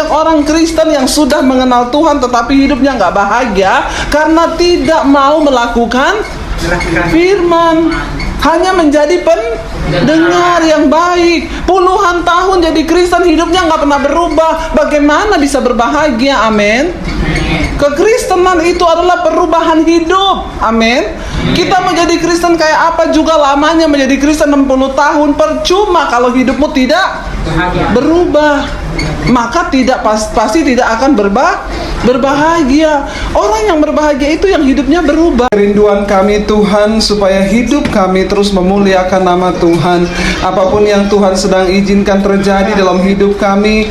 banyak orang Kristen yang sudah mengenal Tuhan tetapi hidupnya nggak bahagia karena tidak mau melakukan firman, hanya menjadi pendengar yang baik. Puluhan tahun jadi Kristen, hidupnya nggak pernah berubah. Bagaimana bisa berbahagia? Amin. Kekristenan itu adalah perubahan hidup. Amin. Kita menjadi Kristen kayak apa juga lamanya menjadi Kristen 60 tahun, percuma kalau hidupmu tidak berubah. Maka pasti tidak akan berbahagia. Orang yang berbahagia itu yang hidupnya berubah. Kerinduan kami Tuhan supaya hidup kami terus memuliakan nama Tuhan. Apapun yang Tuhan sedang izinkan terjadi dalam hidup kami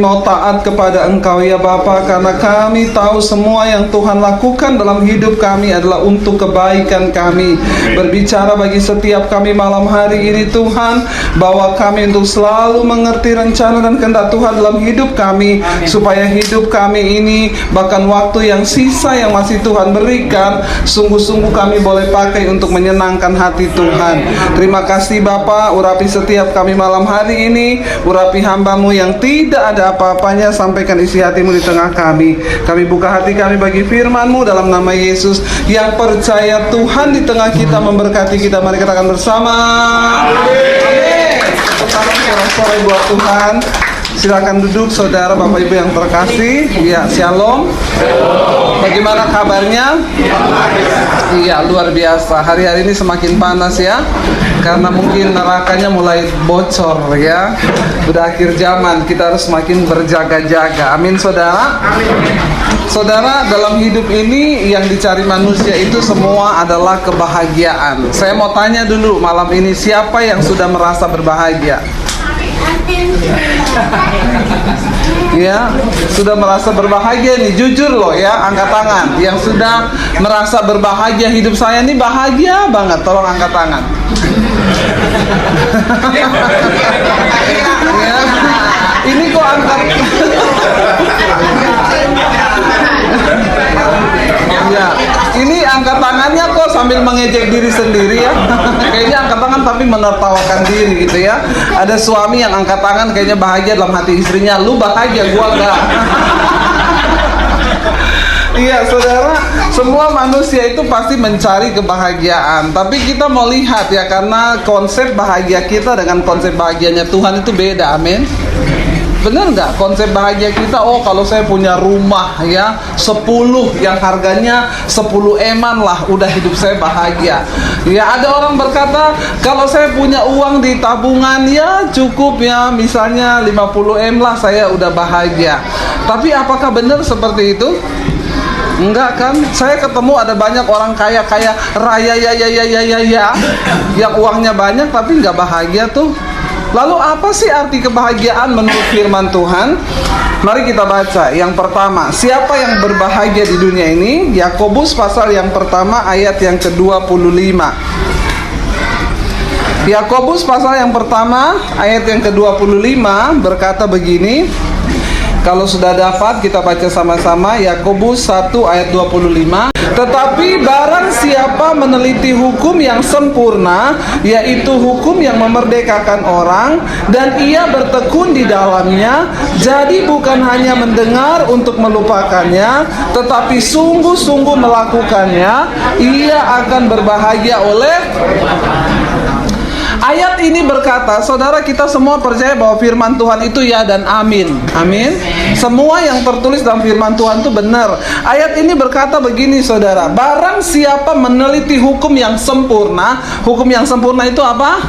mau taat kepada Engkau ya Bapa, karena kami tahu semua yang Tuhan lakukan dalam hidup kami adalah untuk kebaikan kami. Berbicara bagi setiap kami malam hari ini Tuhan, bawa kami untuk selalu mengerti rencana dan kehendak Tuhan dalam hidup kami, supaya hidup kami ini bahkan waktu yang sisa yang masih Tuhan berikan sungguh-sungguh kami boleh pakai untuk menyenangkan hati Tuhan. Terima kasih Bapa, urapi setiap kami malam hari ini, urapi hamba-Mu yang tidak ada apa-apanya, sampaikan isi hati-Mu di tengah kami. Kami buka hati kami bagi firman-Mu dalam nama Yesus. Yang percaya Tuhan di tengah kita memberkati kita, mari katakan bersama amin. Pertama sorak-sorai buat Tuhan. Silakan duduk saudara Bapak Ibu yang terkasih. Ya, shalom. Bagaimana kabarnya? Iya, luar biasa. Hari-hari ini semakin panas ya, karena mungkin nerakanya mulai bocor ya. Udah akhir zaman, kita harus semakin berjaga-jaga. Amin saudara. Saudara, dalam hidup ini yang dicari manusia itu semua adalah kebahagiaan. Saya mau tanya dulu malam ini, siapa yang sudah merasa berbahagia? Ya, sudah merasa berbahagia nih, jujur loh ya, angkat tangan. Yang sudah merasa berbahagia, hidup saya ini bahagia banget, tolong angkat tangan. Ya, ini kok angkat. Ya, ini angkat tangannya kok sambil mengejek diri sendiri ya. Kayaknya angkat tangan tapi menertawakan diri gitu ya. Ada suami yang angkat tangan kayaknya bahagia dalam hati istrinya. Lu bahagia, gua enggak. Iya saudara, semua manusia itu pasti mencari kebahagiaan. Tapi kita mau lihat ya, karena konsep bahagia kita dengan konsep bahagianya Tuhan itu beda. Amin. Bener nggak konsep bahagia kita? Oh, kalau saya punya rumah ya 10 yang harganya 10 eman lah, udah hidup saya bahagia. Ya, ada orang berkata kalau saya punya uang di tabungan ya cukup ya, misalnya 50 M lah, saya udah bahagia. Tapi apakah benar seperti itu? Enggak kan? Saya ketemu ada banyak orang kaya raya ya yang uangnya banyak tapi nggak bahagia tuh. Lalu apa sih arti kebahagiaan menurut firman Tuhan? Mari kita baca. Yang pertama, siapa yang berbahagia di dunia ini? Yakobus pasal yang pertama ayat yang ke-25. Yakobus pasal yang pertama ayat yang ke-25 berkata begini. Kalau sudah dapat kita baca sama-sama. Yakobus 1 ayat 25. Tetapi barang siapa meneliti hukum yang sempurna, yaitu hukum yang memerdekakan orang, dan ia bertekun di dalamnya, jadi bukan hanya mendengar untuk melupakannya, tetapi sungguh-sungguh melakukannya, ia akan berbahagia oleh. Ayat ini berkata, saudara, kita semua percaya bahwa firman Tuhan itu ya dan amin. Amin. Semua yang tertulis dalam firman Tuhan itu benar. Ayat ini berkata begini saudara, barang siapa meneliti hukum yang sempurna. Hukum yang sempurna itu apa?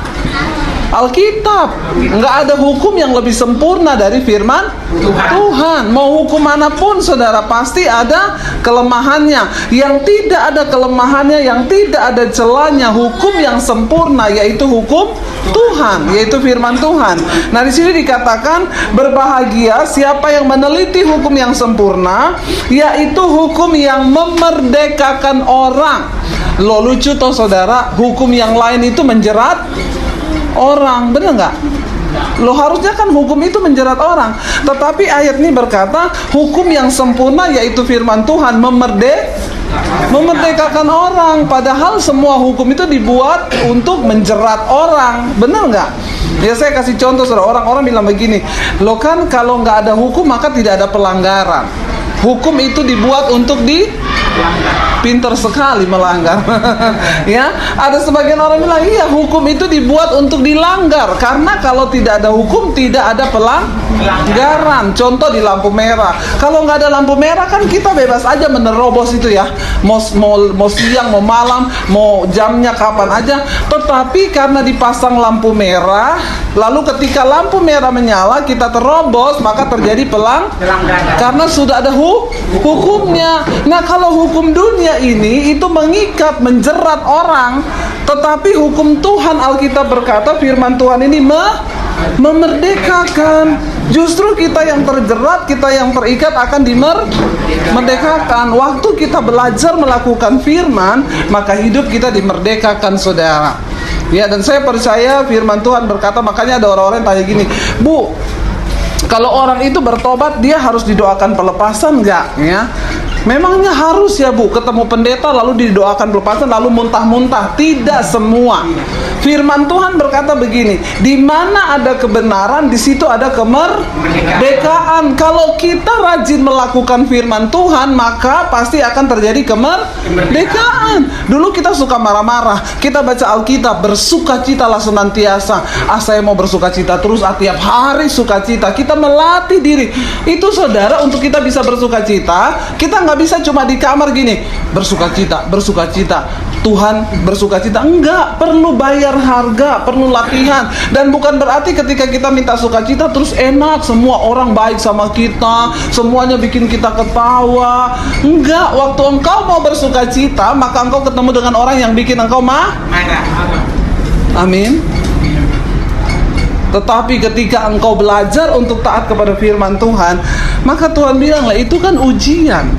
Alkitab. Nggak ada hukum yang lebih sempurna dari firman Tuhan. Mau hukum manapun saudara pasti ada kelemahannya. Yang tidak ada kelemahannya, yang tidak ada celahnya, hukum yang sempurna yaitu hukum Tuhan, yaitu firman Tuhan. Nah, di sini dikatakan berbahagia siapa yang meneliti hukum yang sempurna, yaitu hukum yang memerdekakan orang. Lo lucu toh saudara, hukum yang lain itu menjerat orang, bener nggak? Lo harusnya kan hukum itu menjerat orang, tetapi ayat ini berkata hukum yang sempurna yaitu firman Tuhan memerdekakan orang. Padahal semua hukum itu dibuat untuk menjerat orang, bener nggak? Ya saya kasih contoh, saudara. Orang-orang bilang begini, loh kan kalau nggak ada hukum maka tidak ada pelanggaran. Hukum itu dibuat untuk pinter sekali melanggar. Ya, ada sebagian orang bilang iya, hukum itu dibuat untuk dilanggar, karena kalau tidak ada hukum tidak ada pelanggaran. Contoh di lampu merah, kalau nggak ada lampu merah kan kita bebas aja menerobos itu ya, mau siang, mau malam, mau jamnya kapan aja. Tetapi karena dipasang lampu merah, lalu ketika lampu merah menyala kita terobos, maka terjadi pelanggaran karena sudah ada hukumnya. Nah, kalau hukum dunia ini itu mengikat, menjerat orang, tetapi hukum Tuhan, Alkitab berkata, firman Tuhan ini memerdekakan. Justru kita yang terjerat, kita yang terikat akan dimerdekakan. Waktu kita belajar melakukan firman, maka hidup kita dimerdekakan, saudara. Ya, dan saya percaya firman Tuhan berkata, makanya ada orang-orang yang tanya gini, Bu, kalau orang itu bertobat, dia harus didoakan pelepasan nggak? Ya, memangnya harus ya Bu, ketemu pendeta lalu didoakan pelepasan lalu muntah-muntah? Tidak semua. Firman Tuhan berkata begini, di mana ada kebenaran, di situ ada kemerdekaan. Kalau kita rajin melakukan firman Tuhan, maka pasti akan terjadi kemerdekaan. Dulu kita suka marah-marah, kita baca Alkitab, bersukacitalah senantiasa. Saya mau bersukacita terus, tiap hari sukacita. Kita melatih diri. Itu saudara, untuk kita bisa bersukacita, kita nggak bisa cuma di kamar gini, bersukacita, Tuhan bersukacita. Enggak, perlu bayar harga, perlu latihan. Dan bukan berarti ketika kita minta sukacita terus enak, semua orang baik sama kita, semuanya bikin kita ketawa. Enggak, waktu engkau mau bersukacita, maka engkau ketemu dengan orang yang bikin engkau marah. Amin. Tetapi ketika engkau belajar untuk taat kepada firman Tuhan, maka Tuhan bilang lah, itu kan ujian.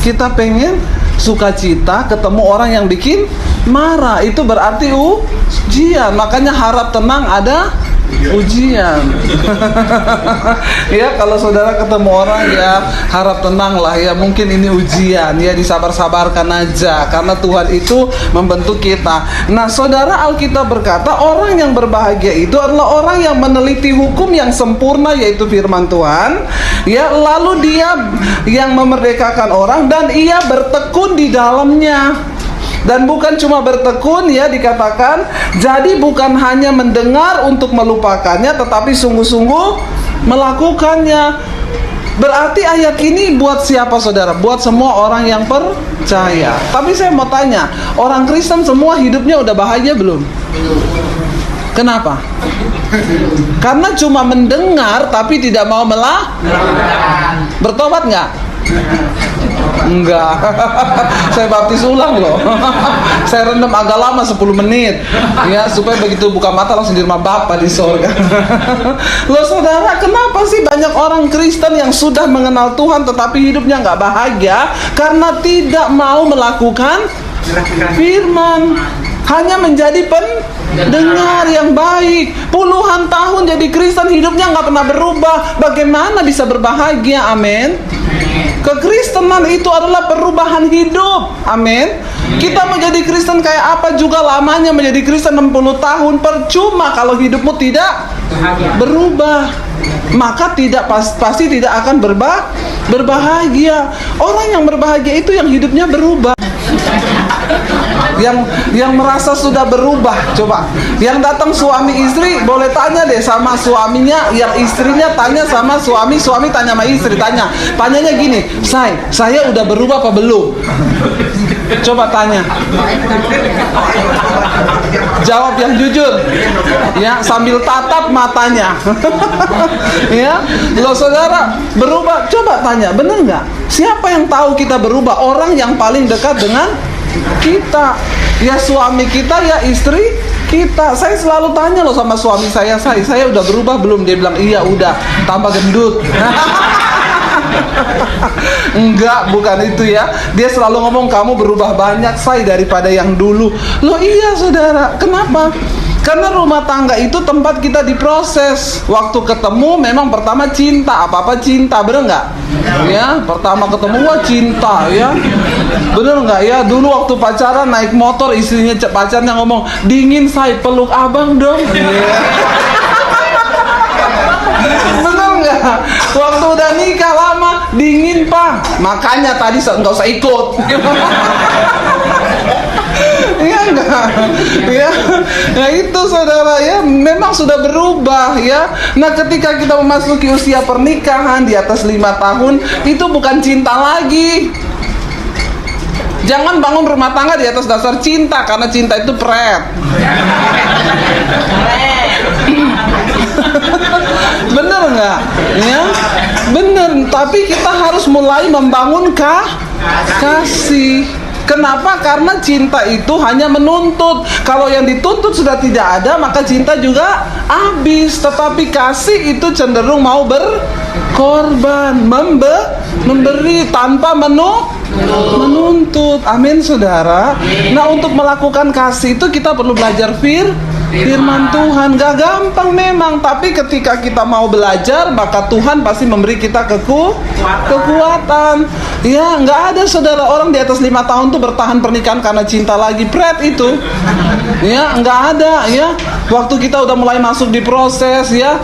Kita pengen sukacita, ketemu orang yang bikin marah, itu berarti ujian. Makanya harap tenang, ada ujian. Ya, kalau saudara ketemu orang, ya harap tenang lah ya, mungkin ini ujian, ya disabar-sabarkan aja, karena Tuhan itu membentuk kita. Nah saudara, Alkitab berkata orang yang berbahagia itu adalah orang yang meneliti hukum yang sempurna, yaitu firman Tuhan, ya, lalu dia yang memerdekakan orang dan ia bertekun di dalamnya. Dan bukan cuma bertekun, ya, dikatakan, jadi bukan hanya mendengar untuk melupakannya, tetapi sungguh-sungguh melakukannya. Berarti ayat ini buat siapa saudara? Buat semua orang yang percaya. Tapi saya mau tanya, orang Kristen semua hidupnya udah bahagia belum? Kenapa? Karena cuma mendengar tapi tidak mau bertobat nggak? Enggak. Saya baptis ulang loh. Saya rendam agak lama 10 menit, ya, supaya begitu buka mata langsung di rumah Bapa di sorga. Loh saudara, kenapa sih banyak orang Kristen yang sudah mengenal Tuhan tetapi hidupnya nggak bahagia? Karena tidak mau melakukan firman, hanya menjadi pendengar yang baik. Puluhan tahun jadi Kristen, hidupnya nggak pernah berubah. Bagaimana bisa berbahagia? Amin. Kekristenan itu adalah perubahan hidup. Amin. Kita menjadi Kristen kayak apa juga lamanya menjadi Kristen 60 tahun, percuma kalau hidupmu tidak berubah. Maka pasti tidak akan berbahagia. Orang yang berbahagia itu yang hidupnya berubah. Yang merasa sudah berubah. Coba, yang datang suami istri, boleh tanya deh sama suaminya, yang istrinya tanya sama suami tanya sama istri, tanyanya gini, saya udah berubah apa belum? Coba tanya, jawab yang jujur, ya, sambil tatap matanya. Ya, loh saudara, berubah, coba tanya, bener nggak? Siapa yang tahu kita berubah? Orang yang paling dekat dengan kita, ya suami kita, ya istri kita. Saya selalu tanya loh sama suami saya udah berubah belum? Dia bilang iya udah, tambah gendut. Enggak, bukan itu ya. Dia selalu ngomong kamu berubah banyak daripada yang dulu. Loh iya saudara, kenapa? Karena rumah tangga itu tempat kita diproses. Waktu ketemu memang pertama cinta, apa-apa cinta, bener nggak? Ya, pertama ketemu wah cinta, ya, bener nggak ya? Dulu waktu pacaran naik motor, istrinya pacarnya ngomong, dingin peluk abang dong. Betul nggak? Waktu udah nikah lama, dingin Pak. Makanya tadi nggak usah ikut. Iya enggak? Ya, nah itu saudara ya, memang sudah berubah ya. Nah ketika kita memasuki usia pernikahan di atas 5 tahun, itu bukan cinta lagi. Jangan bangun rumah tangga di atas dasar cinta, karena cinta itu pret. Bener nggak? Ya, bener. Tapi kita harus mulai membangun kasih. Kenapa? Karena cinta itu hanya menuntut. Kalau yang dituntut sudah tidak ada, maka cinta juga habis. Tetapi kasih itu cenderung mau berkorban, memberi tanpa menuntut. Amin, saudara. Nah, untuk melakukan kasih itu kita perlu belajar firman Tuhan. Gak gampang memang, tapi ketika kita mau belajar, maka Tuhan pasti memberi kita kekuatan. Ya, nggak ada saudara orang di atas 5 tahun tuh bertahan pernikahan karena cinta lagi, pret itu. Ya, nggak ada ya. Waktu kita udah mulai masuk di proses ya,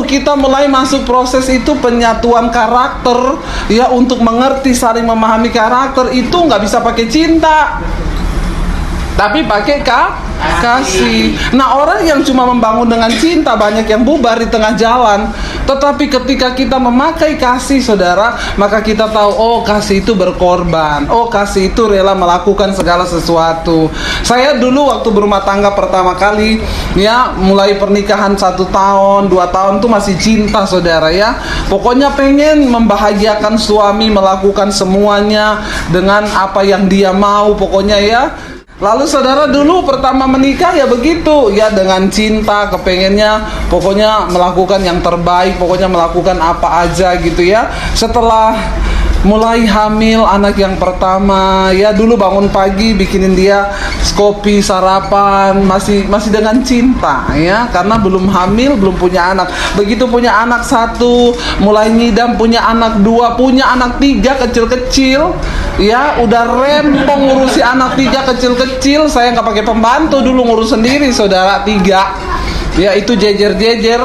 kita mulai masuk proses itu penyatuan karakter ya, untuk mengerti, saling memahami karakter itu nggak bisa pakai cinta, tapi pakai kasih. Nah, orang yang cuma membangun dengan cinta banyak yang bubar di tengah jalan. Tetapi ketika kita memakai kasih, saudara, maka kita tahu, oh kasih itu berkorban, oh kasih itu rela melakukan segala sesuatu. Saya dulu waktu berumah tangga pertama kali ya, mulai pernikahan 1 tahun 2 tahun tuh masih cinta, saudara ya. Pokoknya pengen membahagiakan suami, melakukan semuanya dengan apa yang dia mau, pokoknya ya. Lalu saudara dulu pertama menikah ya begitu ya, dengan cinta, kepengennya pokoknya melakukan yang terbaik, pokoknya melakukan apa aja gitu ya. Setelah mulai hamil anak yang pertama ya, dulu bangun pagi bikinin dia kopi sarapan, masih dengan cinta ya, karena belum hamil, belum punya anak. Begitu punya anak 1, mulai ngidam, punya anak 2, punya anak 3 kecil-kecil ya, udah rempong ngurusi anak 3 kecil-kecil. Saya nggak pakai pembantu, dulu ngurus sendiri, saudara, 3 ya, itu jejer-jejer.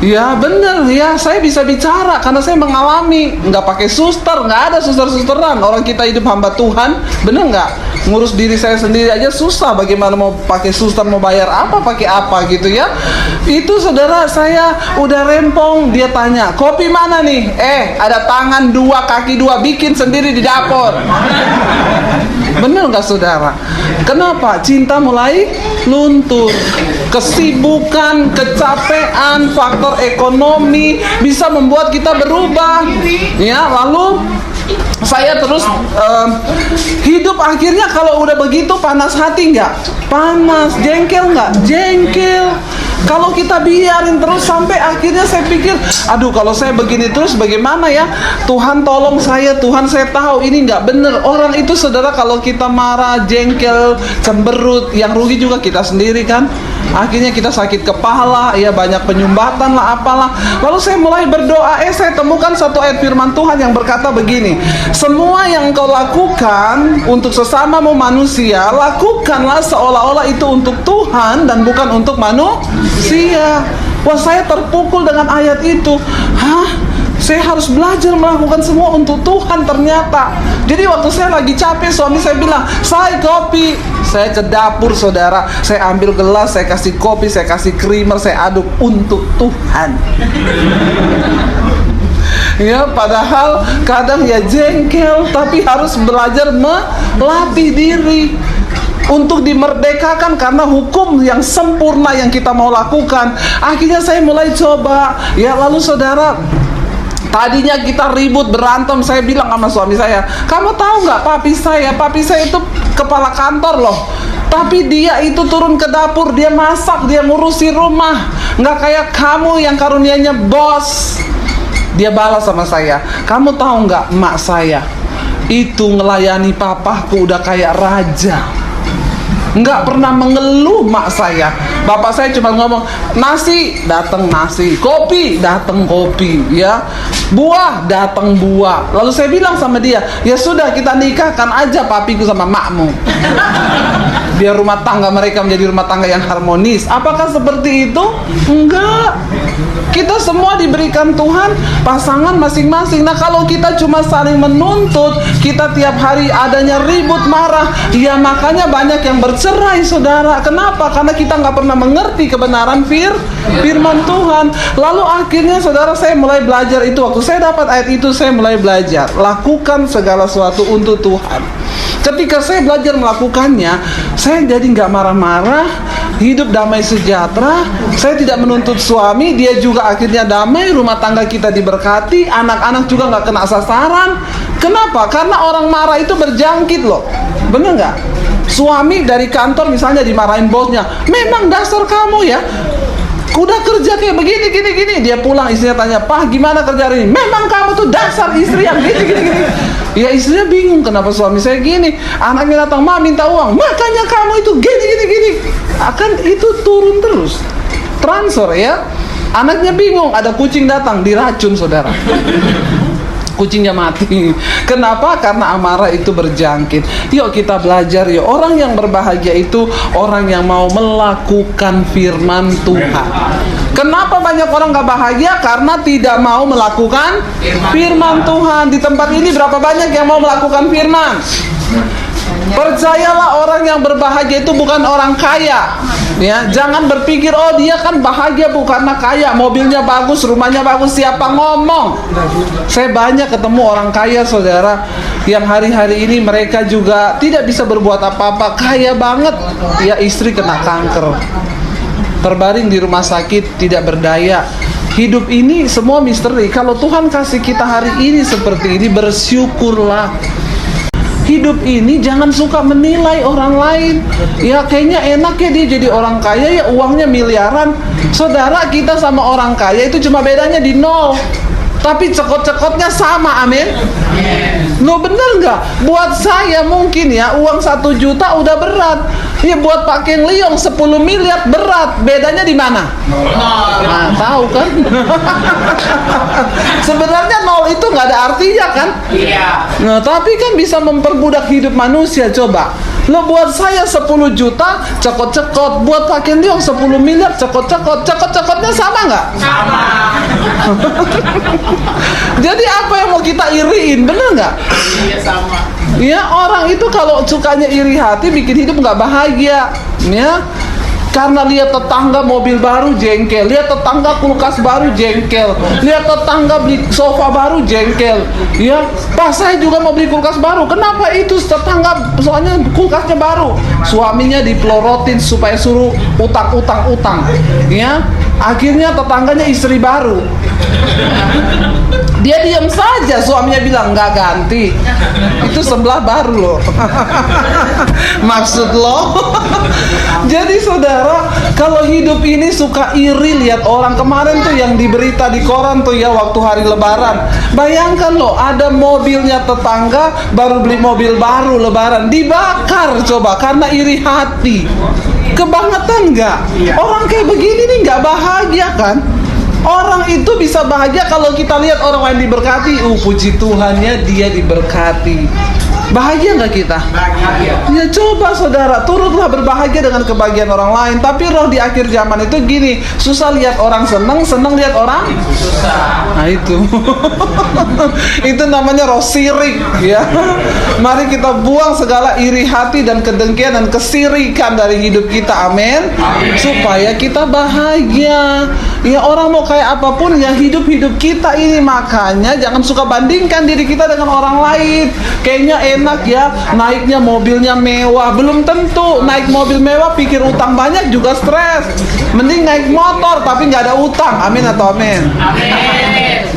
Ya bener ya, saya bisa bicara karena saya mengalami. Nggak pakai suster, nggak ada suster-susteran. Orang kita hidup hamba Tuhan, bener nggak? Ngurus diri saya sendiri aja susah, bagaimana mau pakai suster, mau bayar apa, pakai apa gitu ya. Itu saudara, saya udah rempong. Dia tanya, kopi mana nih? Ada tangan 2, kaki 2, bikin sendiri di dapur. Bener nggak saudara? Kenapa? Cinta mulai luntur. Kesibukan, kecapean, faktor ekonomi bisa membuat kita berubah ya. Lalu saya terus hidup akhirnya kalau udah begitu, panas hati nggak? Panas. Jengkel nggak? Jengkel. Kalau kita biarin terus sampai akhirnya saya pikir, aduh kalau saya begini terus bagaimana ya? Tuhan tolong saya, Tuhan saya tahu ini nggak bener. Orang itu saudara, kalau kita marah, jengkel, cemberut, yang rugi juga kita sendiri kan. Akhirnya kita sakit kepala, ya banyak penyumbatan lah apalah. Lalu saya mulai berdoa, saya temukan satu ayat firman Tuhan yang berkata begini, semua yang kau lakukan untuk sesamamu manusia, lakukanlah seolah-olah itu untuk Tuhan dan bukan untuk manusia. Wah, saya terpukul dengan ayat itu. Saya harus belajar melakukan semua untuk Tuhan ternyata. Jadi waktu saya lagi capek, suami saya bilang, "Say kopi." Saya ke dapur saudara, saya ambil gelas, saya kasih kopi, saya kasih creamer, saya aduk untuk Tuhan. Ya, padahal kadang ya jengkel, tapi harus belajar melatih diri untuk dimerdekakan karena hukum yang sempurna yang kita mau lakukan. Akhirnya saya mulai coba. Ya, lalu saudara, tadinya kita ribut, berantem. Saya bilang sama suami saya, kamu tahu nggak papi saya itu kepala kantor loh. Tapi dia itu turun ke dapur, dia masak, dia ngurusi rumah. Nggak kayak kamu yang karunianya bos. Dia balas sama saya, kamu tahu nggak emak saya itu ngelayani papaku udah kayak raja. Nggak pernah mengeluh mak saya. Bapak saya cuma ngomong, nasi, datang nasi, kopi, datang kopi, ya. Buah, datang buah. Lalu saya bilang sama dia, ya sudah kita nikahkan aja papiku sama makmu. Biar rumah tangga mereka menjadi rumah tangga yang harmonis. Apakah seperti itu? Enggak. Kita semua diberikan Tuhan pasangan masing-masing. Nah kalau kita cuma saling menuntut, kita tiap hari adanya ribut, marah, ya makanya banyak yang bercerai, saudara. Kenapa? Karena kita nggak pernah mengerti kebenaran firman Tuhan. Lalu akhirnya saudara, saya mulai belajar itu. Waktu saya dapat ayat itu, saya mulai belajar lakukan segala sesuatu untuk Tuhan. Ketika saya belajar melakukannya, saya jadi nggak marah-marah, hidup damai sejahtera. Saya tidak menuntut suami, dia juga akhirnya damai, rumah tangga kita diberkati, anak-anak juga nggak kena sasaran. Kenapa? Karena orang marah itu berjangkit loh, bener nggak? Suami dari kantor misalnya dimarahin bosnya, memang dasar kamu ya, udah kerja kayak begini, gini. Dia pulang, istrinya tanya, Pak gimana kerja hari ini? Memang kamu tuh dasar istri yang gini. Ya istrinya bingung, kenapa suami saya gini? Anaknya datang, Ma minta uang, makanya kamu itu gini. Akan itu turun terus, transfer ya. Anaknya bingung, ada kucing datang, diracun saudara. Kucingnya mati. Kenapa? Karena amarah itu berjangkit. Yuk kita belajar yuk. Orang yang berbahagia itu orang yang mau melakukan firman Tuhan. Kenapa banyak orang gak bahagia? Karena tidak mau melakukan firman Tuhan. Di tempat ini berapa banyak yang mau melakukan firman? Percayalah, orang yang berbahagia itu bukan orang kaya. Ya, jangan berpikir oh dia kan bahagia bukan karena kaya, mobilnya bagus, rumahnya bagus. Siapa ngomong? Saya banyak ketemu orang kaya saudara, yang hari-hari ini mereka juga tidak bisa berbuat apa-apa, kaya banget. Ya istri kena kanker, terbaring di rumah sakit, tidak berdaya. Hidup ini semua misteri. Kalau Tuhan kasih kita hari ini seperti ini, bersyukurlah. Hidup ini jangan suka menilai orang lain. Ya kayaknya enak ya dia jadi orang kaya, ya uangnya miliaran. Saudara, kita sama orang kaya itu cuma bedanya di nol, tapi cekot-cekotnya sama, amin. No, bener nggak? Buat saya mungkin ya uang 1 juta udah berat. Ya buat Pak Keng Leong 10 miliar berat. Bedanya di mana? Nah, tahu kan? Sebenarnya nol itu nggak ada artinya kan? Iya. Nah, tapi kan bisa memperbudak hidup manusia. Coba. Lo buat saya 10 juta cekot-cekot, buat Pak Keng Leong 10 miliar cekot-cekot. Cekot-cekotnya sama nggak? Sama. Jadi apa yang mau kita iriin, bener nggak? Iya sama. Ya orang itu kalau sukanya iri hati bikin hidup nggak bahagia, ya. Karena lihat tetangga mobil baru jengkel, lihat tetangga kulkas baru jengkel, lihat tetangga beli sofa baru jengkel. Ya, Pak saya juga mau beli kulkas baru. Kenapa itu tetangga soalnya kulkasnya baru? Suaminya dipelorotin supaya suruh utang. Ya, akhirnya tetangganya istri baru. Dia diam saja, suaminya bilang nggak ganti. Itu sebelah baru loh. Maksud lo? Jadi saudara, kalau hidup ini suka iri lihat orang. Kemarin tuh yang diberita di koran tuh ya, waktu hari lebaran. Bayangkan loh, ada mobilnya tetangga baru beli mobil baru lebaran, dibakar coba karena iri hati. Kebangetan nggak? Orang kayak begini nih nggak bahagia kan? Orang itu bisa bahagia kalau kita lihat orang lain diberkati. Puji Tuhannya dia diberkati. Bahagia nggak kita? Bahagia. Ya coba saudara, turutlah berbahagia dengan kebahagiaan orang lain. Tapi roh di akhir zaman itu gini, susah lihat orang seneng lihat orang susah. Nah itu itu namanya roh sirik ya. Mari kita buang segala iri hati dan kedengkian dan kesirikan dari hidup kita, amin. Supaya kita bahagia. Ya orang mau kayak apapun ya, hidup kita ini. Makanya jangan suka bandingkan diri kita dengan orang lain. Kayaknya enak ya, naiknya mobilnya mewah. Belum tentu. Naik mobil mewah pikir utang banyak juga stres. Mending naik motor tapi nggak ada utang. Amin atau amin? Amin.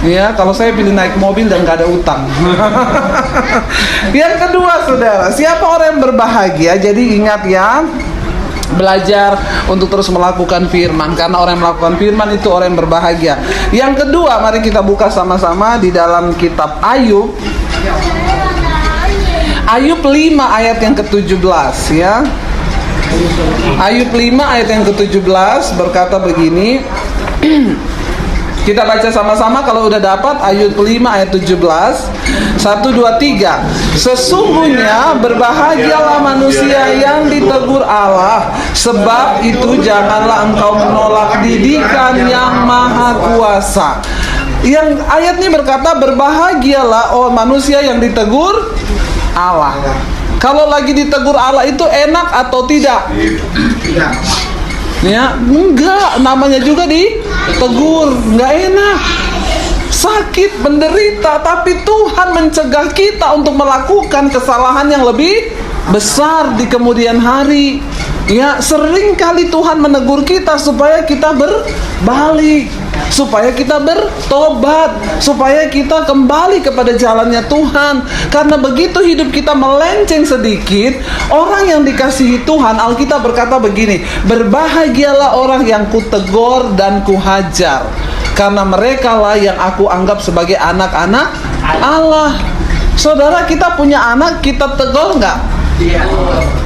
Ya, kalau saya pilih naik mobil dan nggak ada utang. Yang kedua saudara, siapa orang yang berbahagia? Jadi ingat ya, belajar untuk terus melakukan firman, karena orang yang melakukan firman itu orang yang berbahagia. Yang kedua, mari kita buka sama-sama di dalam kitab Ayub. Ayub 5 ayat yang ke-17 ya. Ayub 5 ayat yang ke-17 berkata begini. Kita baca sama-sama kalau udah dapat Ayub 5 ayat 17. 1, 2, 3. Sesungguhnya berbahagialah manusia yang ditegur Allah, sebab itu janganlah engkau menolak didikan yang maha kuasa. Yang ayat ini berkata berbahagialah manusia yang ditegur Allah. Kalau lagi ditegur Allah itu enak atau tidak? Ya, enggak, namanya juga ditegur, enggak enak. Sakit, menderita, tapi Tuhan mencegah kita untuk melakukan kesalahan yang lebih besar di kemudian hari. Ya, sering kali Tuhan menegur kita supaya kita berbalik, supaya kita bertobat, supaya kita kembali kepada jalannya Tuhan. Karena begitu hidup kita melenceng sedikit, orang yang dikasihi Tuhan, Alkitab berkata begini, berbahagialah orang yang kutegur dan kuhajar, karena mereka lah yang aku anggap sebagai anak-anak Allah. Saudara, kita punya anak, kita tegur nggak?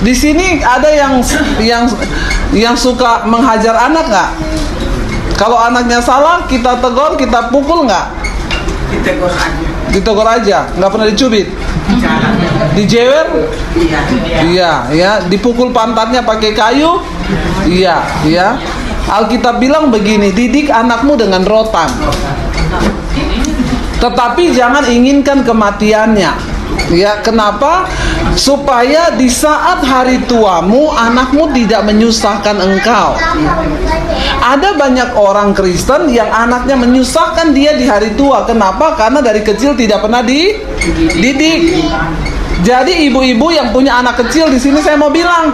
Di sini ada yang suka menghajar anak nggak? Kalau anaknya salah, kita tegur, kita pukul nggak? Ditegur aja, nggak pernah dicubit, dijewer, iya, ya, dipukul pantatnya pakai kayu, iya, ya. Alkitab bilang begini, didik anakmu dengan rotan, tetapi jangan inginkan kematiannya. Ya, kenapa? Supaya di saat hari tuamu, anakmu tidak menyusahkan engkau. Ada banyak orang Kristen yang anaknya menyusahkan dia di hari tua. Kenapa? Karena dari kecil tidak pernah dididik. Jadi ibu-ibu yang punya anak kecil di sini saya mau bilang,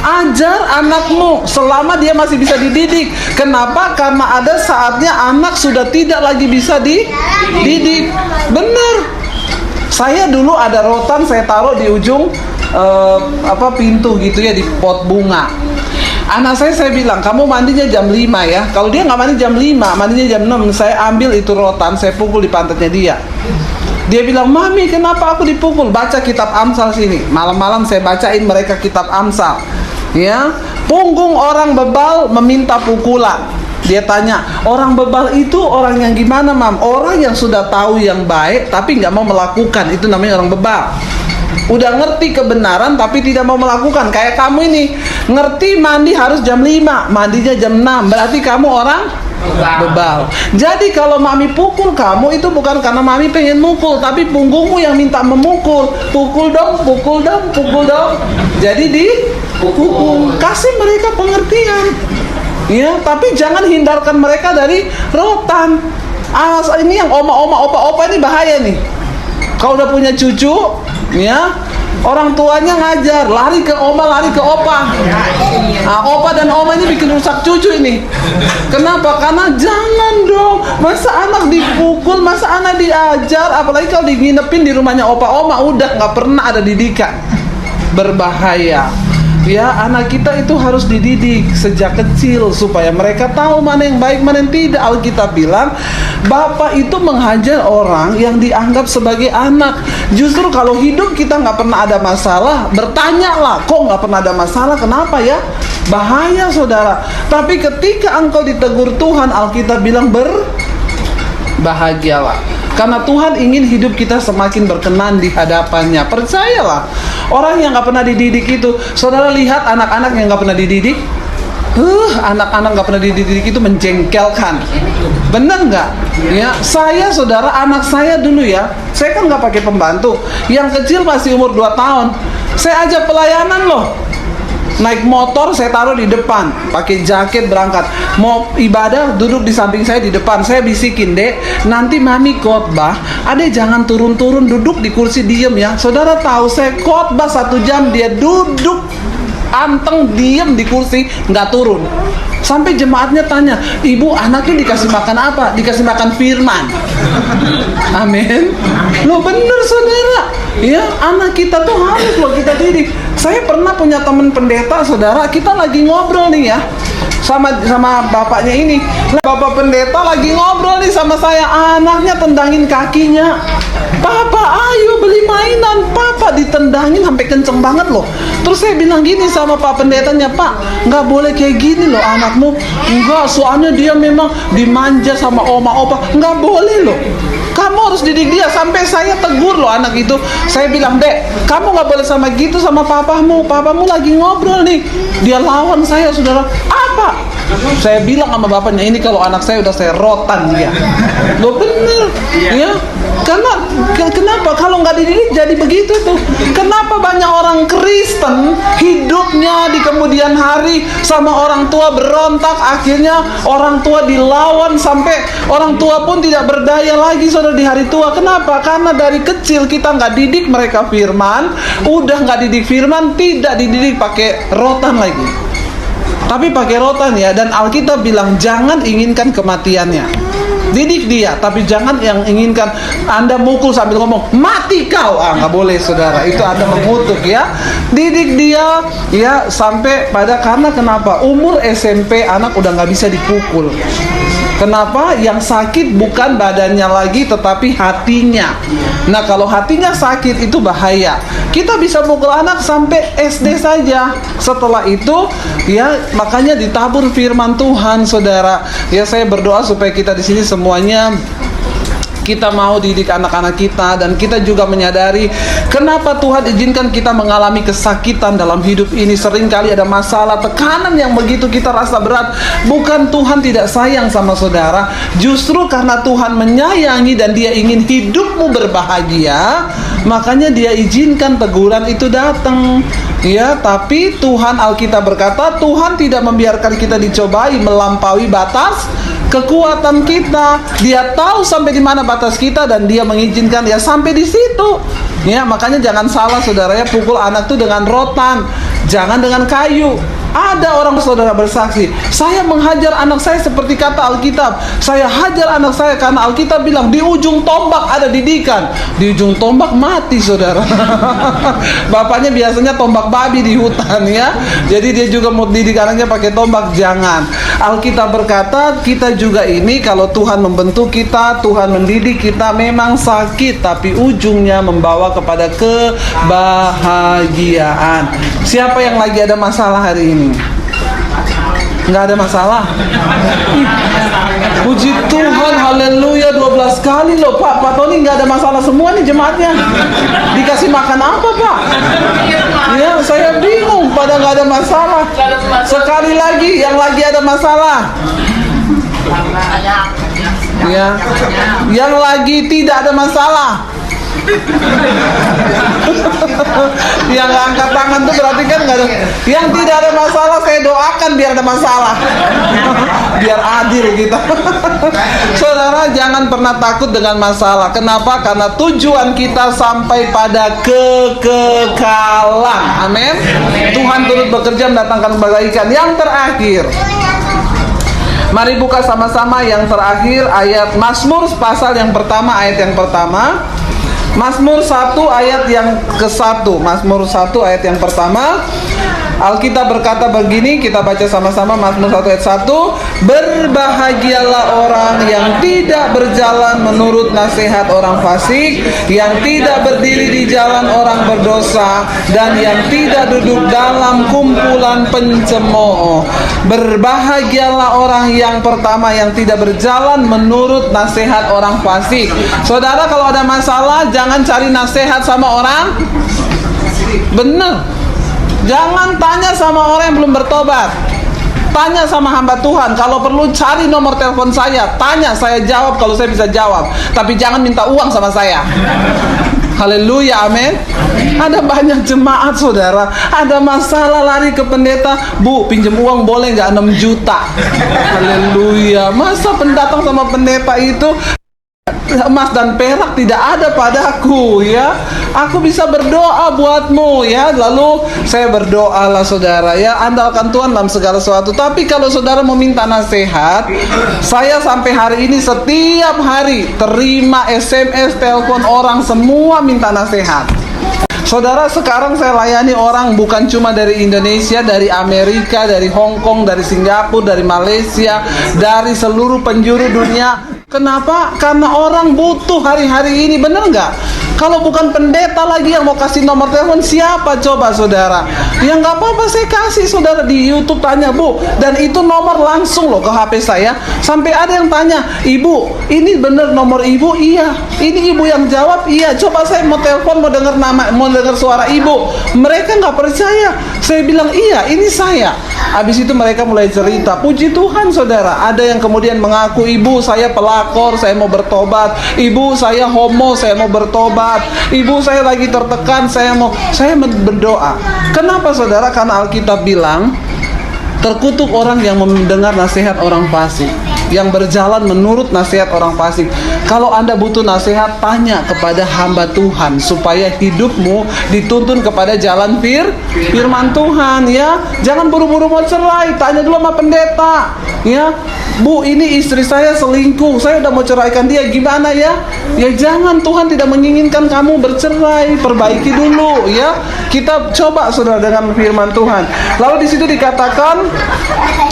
ajar anakmu selama dia masih bisa dididik. Kenapa? Karena ada saatnya anak sudah tidak lagi bisa dididik. Benar. Saya dulu ada rotan, saya taruh di ujung pintu gitu ya, di pot bunga. Anak saya bilang, kamu mandinya jam 5 ya. Kalau dia nggak mandi jam 5, mandinya jam 6. Saya ambil itu rotan, saya pukul di pantatnya dia. Dia bilang, mami kenapa aku dipukul? Baca kitab Amsal sini. Malam-malam saya bacain mereka kitab Amsal. Ya, punggung orang bebal meminta pukulan. Dia tanya, orang bebal itu orang yang gimana, mam? Orang yang sudah tahu yang baik tapi nggak mau melakukan, itu namanya orang bebal. Udah ngerti kebenaran tapi tidak mau melakukan. Kayak kamu ini, ngerti mandi harus jam 5, mandinya jam 6. Berarti kamu orang bebal. Jadi kalau mami pukul kamu, itu bukan karena mami pengen mukul, tapi punggungmu yang minta memukul. Pukul dong, pukul dong, pukul dong. Jadi dipukul. Kasih mereka pengertian. Ya, tapi jangan hindarkan mereka dari rotan. Ini yang oma-oma, opa-opa ini bahaya nih. Kalau udah punya cucu, ya, orang tuanya ngajar, lari ke oma, lari ke opa. Opa dan oma ini bikin rusak cucu ini. Kenapa? Karena jangan dong. Masa anak dipukul, masa anak diajar, apalagi kalau diginepin di rumahnya opa oma, udah nggak pernah ada didikan. Berbahaya. Ya, anak kita itu harus dididik sejak kecil supaya mereka tahu mana yang baik, mana yang tidak. Alkitab bilang, bapak itu menghajar orang yang dianggap sebagai anak. Justru kalau hidup kita nggak pernah ada masalah, bertanyalah, kok nggak pernah ada masalah, kenapa ya? Bahaya, saudara. Tapi ketika engkau ditegur Tuhan, Alkitab bilang berbahagialah. Karena Tuhan ingin hidup kita semakin berkenan di hadapannya. Percayalah, orang yang gak pernah dididik itu, saudara lihat anak-anak yang gak pernah dididik, anak-anak gak pernah dididik itu menjengkelkan. Bener gak? Ya, saya, saudara, anak saya dulu ya, saya kan gak pakai pembantu. Yang kecil masih umur 2 tahun. Saya ajak pelayanan loh. Naik motor saya taruh di depan, pakai jaket berangkat. Mau ibadah duduk di samping saya di depan. Saya bisikin, dek, nanti mami khotbah, adek jangan turun-turun, duduk di kursi diem ya. Saudara tahu saya khotbah 1 jam, dia duduk anteng diem di kursi, nggak turun. Sampai jemaatnya tanya, ibu anaknya dikasih makan apa? Dikasih makan firman. Amin. Lo bener, saudara. ya anak kita tuh harus loh kita didik. Saya pernah punya teman pendeta, saudara, kita lagi ngobrol nih ya sama bapaknya ini. Bapak pendeta lagi ngobrol nih sama saya, anaknya tendangin kakinya. Papa, ayo beli mainan. Papa ditendangin sampai kenceng banget loh. Terus saya bilang gini sama Pak pendetanya, Pak, nggak boleh kayak gini loh anakmu. Enggak, soalnya dia memang dimanja sama oma opa. Nggak boleh loh. Kamu harus didik dia. Sampai saya tegur loh anak itu. Saya bilang, Dek, kamu nggak boleh sama gitu sama papamu. Papamu lagi ngobrol nih. Dia lawan saya, saudara. Apa? Saya bilang sama bapaknya, ini kalau anak saya udah saya rotan dia. Loh bener, ya. Karena kenapa kalau nggak dididik jadi begitu tuh? Kenapa banyak orang Kristen hidupnya di kemudian hari sama orang tua berontak, akhirnya orang tua dilawan sampai orang tua pun tidak berdaya lagi saudara di hari tua. Kenapa? Karena dari kecil kita nggak didik mereka firman, udah nggak didik firman, tidak dididik pakai rotan lagi. Tapi pakai rotan ya, dan Alkitab bilang jangan inginkan kematiannya. Didik dia, tapi jangan yang inginkan Anda mukul sambil ngomong mati kau. Nggak boleh saudara, itu Anda mengutuk ya. Didik dia ya sampai pada, karena kenapa? Umur SMP anak udah nggak bisa dipukul. Kenapa? Yang sakit bukan badannya lagi, tetapi hatinya. Nah, kalau hatinya sakit itu bahaya. Kita bisa pukul anak sampai SD saja. Setelah itu, ya makanya ditabur firman Tuhan, saudara. Ya, saya berdoa supaya kita di sini semuanya kita mau didik anak-anak kita, dan kita juga menyadari kenapa Tuhan izinkan kita mengalami kesakitan dalam hidup ini. Seringkali ada masalah, tekanan yang begitu kita rasa berat. Bukan Tuhan tidak sayang sama saudara, justru karena Tuhan menyayangi dan Dia ingin hidupmu berbahagia, makanya Dia izinkan teguran itu datang. Ya, tapi Tuhan, Alkitab berkata, Tuhan tidak membiarkan kita dicobai melampaui batas kekuatan kita. Dia tahu sampai di mana batas kita dan Dia mengizinkan ya sampai di situ. Ya, makanya jangan salah saudara ya, pukul anak itu dengan rotan, jangan dengan kayu. Ada orang saudara bersaksi, saya menghajar anak saya seperti kata Alkitab. Saya hajar anak saya karena Alkitab bilang di ujung tombak ada didikan. Di ujung tombak mati saudara. Bapaknya biasanya tombak babi di hutan ya. Jadi dia juga mau didik anaknya pakai tombak. Jangan. Alkitab berkata kita juga ini, kalau Tuhan membentuk kita, Tuhan mendidik kita, memang sakit, tapi ujungnya membawa kepada kebahagiaan. Siapa yang lagi ada masalah hari ini? Nggak ada masalah. Puji Tuhan, haleluya, 12 kali loh Pak Tony nggak ada masalah semua nih jemaatnya. Dikasih makan apa Pak? Ya, saya bingung, pada nggak ada masalah. Sekali lagi, yang lagi ada masalah. Ya, yang lagi tidak ada masalah. Yang nggak angkat tangan tuh berarti kan nggak ada. Yang tidak ada masalah saya doakan biar ada masalah. Biar adil kita. Saudara, jangan pernah takut dengan masalah. Kenapa? Karena tujuan kita sampai pada kekekalan. Amin. Tuhan turut bekerja mendatangkan kebaikan. Yang terakhir, mari buka sama-sama yang terakhir, ayat Mazmur pasal yang pertama, ayat yang pertama. Mazmur 1 ayat yang ke-1. Mazmur 1 ayat yang pertama. Alkitab berkata begini, kita baca sama-sama Mazmur 1 ayat 1. Berbahagialah orang yang tidak berjalan menurut nasihat orang fasik, yang tidak berdiri di jalan orang berdosa, dan yang tidak duduk dalam kumpulan pencemooh. Berbahagialah orang yang pertama yang tidak berjalan menurut nasihat orang fasik. Saudara, kalau ada masalah jangan cari nasihat sama orang. Benar. Jangan tanya sama orang yang belum bertobat. Tanya sama hamba Tuhan. Kalau perlu cari nomor telepon saya, tanya, saya jawab kalau saya bisa jawab. Tapi jangan minta uang sama saya. Haleluya, amin. Ada banyak jemaat saudara, ada masalah lari ke pendeta, Bu, pinjam uang boleh nggak 6 juta. Haleluya. Masa pendatang sama pendeta itu emas dan perak tidak ada padaku ya. Aku bisa berdoa buatmu ya. Lalu saya berdoa lah saudara ya, andalkan Tuhan dalam segala sesuatu. Tapi kalau saudara mau minta nasihat, saya sampai hari ini setiap hari terima SMS, telepon orang semua minta nasihat. Saudara, sekarang saya layani orang bukan cuma dari Indonesia, dari Amerika, dari Hong Kong, dari Singapura, dari Malaysia, dari seluruh penjuru dunia. Kenapa? Karena orang butuh hari-hari ini, bener nggak? Kalau bukan pendeta lagi yang mau kasih nomor telepon, siapa coba saudara? Ya nggak apa-apa, saya kasih saudara di YouTube, tanya Bu. Dan itu nomor langsung loh ke HP saya. Sampai ada yang tanya, Ibu, ini bener nomor Ibu? Iya. Ini Ibu yang jawab? Iya. Coba saya mau telepon, mau dengar nama, mau dengar suara Ibu. Mereka nggak percaya. Saya bilang, iya, ini saya. Habis itu mereka mulai cerita. Puji Tuhan saudara, ada yang kemudian mengaku, Ibu saya pelakor, saya mau bertobat. Ibu saya homo, saya mau bertobat. Ibu saya lagi tertekan, saya berdoa. Kenapa saudara? Karena Alkitab bilang, terkutuk orang yang mendengar nasihat orang fasik, yang berjalan menurut nasihat orang fasik. Kalau Anda butuh nasihat, tanya kepada hamba Tuhan supaya hidupmu dituntun kepada jalan firman Tuhan, ya. Jangan buru-buru mau cerai, tanya dulu sama pendeta, ya. Bu, ini istri saya selingkuh, saya udah mau ceraikan dia, gimana ya? Ya jangan, Tuhan tidak menginginkan kamu bercerai, perbaiki dulu, ya. Kita coba saudara dengan firman Tuhan. Lalu di situ dikatakan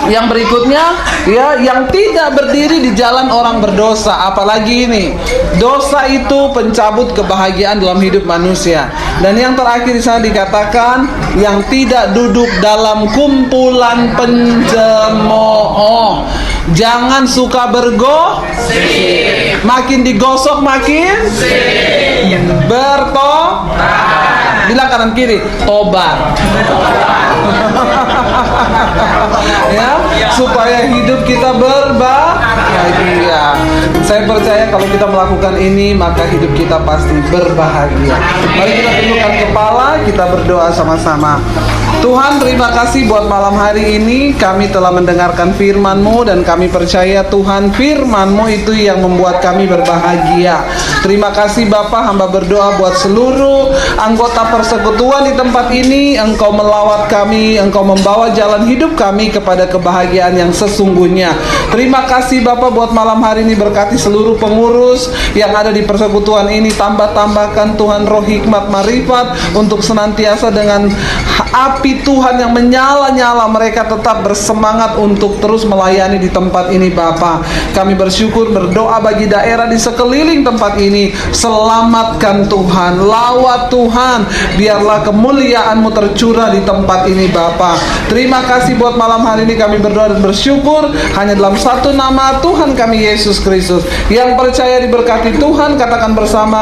yang berikutnya, ya, yang tidak berdiri di jalan orang berdosa. Apalagi ini, dosa itu pencabut kebahagiaan dalam hidup manusia. Dan yang terakhir di sana dikatakan yang tidak duduk dalam kumpulan pencemooh. Jangan suka bergosip. Makin digosok makin bertobat. Bilang kanan kiri, tobat. Ya, supaya hidup kita berbahagia. Saya percaya kalau kita melakukan ini, maka hidup kita pasti berbahagia. Mari kita tundukkan kepala, kita berdoa sama-sama. Tuhan, terima kasih buat malam hari ini. Kami telah mendengarkan firman-Mu dan kami percaya Tuhan, firman-Mu itu yang membuat kami berbahagia. Terima kasih Bapa, hamba berdoa buat seluruh anggota persekutuan di tempat ini. Engkau melawat kami, Engkau membawa jalan hidup kami kepada kebahagiaan yang sesungguhnya. Terima kasih Bapa buat malam hari ini, berkati seluruh pengurus yang ada di persekutuan ini. Tambah-tambahkan Tuhan roh hikmat marifat untuk senantiasa dengan api Tuhan yang menyala-nyala, mereka tetap bersemangat untuk terus melayani di tempat ini Bapa. Kami bersyukur, berdoa bagi daerah di sekeliling tempat ini. Selamatkan Tuhan, lawat Tuhan, biarlah kemuliaan-Mu tercurah di tempat ini Bapa. Terima kasih buat malam hari ini, kami berdoa dan bersyukur hanya dalam satu nama Tuhan kami Yesus Kristus. Yang percaya diberkati Tuhan, katakan bersama.